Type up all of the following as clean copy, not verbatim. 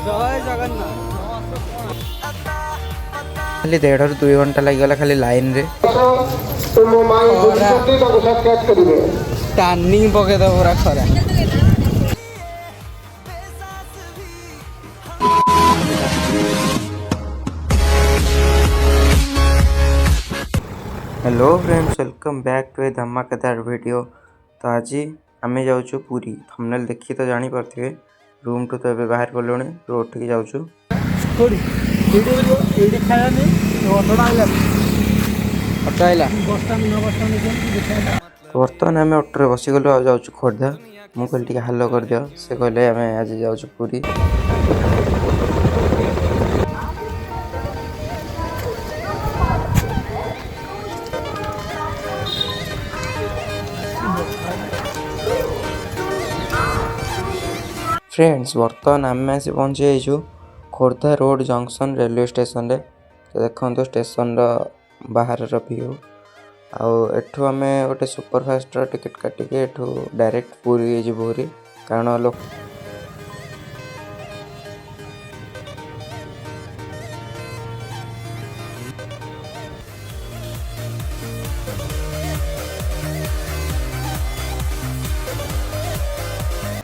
जय जगन्नाथ। खाली 1.5 ରୁ 2 ଘଣ୍ଟା ଲାଗିଗଲା ଖାଲି ଲାଇନ୍ ରେ। टार्निंग पकेद पूरा खरा। Hello friends, welcome back to a धमाकेदार वीडियो। तो आज आम जाऊँ पुरी। थंबनेल देखी तो जानी पार्थिवे रूम टू तो ए बाहर गलुणी रोड ठीक जाऊँ। बर्तमान आम ऑटो बसीगलु आ जाऊँ खोर्धा। मुझे कहली हाल कर दियो, से कहले आम आज जाऊँ पुरी। फ्रेंड्स बर्तमान आम आसी पहुँची जाइछु Khordha road junction railway station रे। तो देखो स्टेशन बाहर व्यू आठू आम गोटे सुपरफास्ट टिकेट काटिके एठू डायरेक्ट पुरी जीवु कारण लोक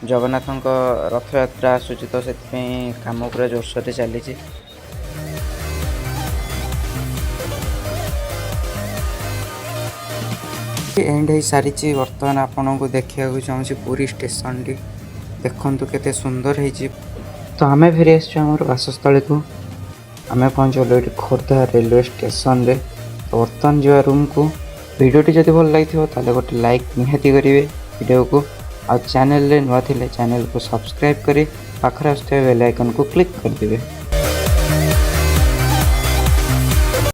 जगन्नाथ रथ यात्रा आसूची तो से काम पूरा जोरसोर चली। एंड हो सारी बर्तमान आपन को देखा चाहूँगी पुरी स्टेशन टी देखु केते सुंदर है। तो आम फेरी आम बासस्थल को आम पहुँचल ये खोर्धा रेलवे स्टेशन रे। तो बर्तमान जो रूम को वीडियोटी जब भल लगी ताले गोटे लाइक निहाती करेंगे वीडियो को। आ चैनल रे नुआ थिले चैनल को सब्सक्राइब करी पाखरे आसुଥିବା बेल आइकन को क्लिक कर देबे।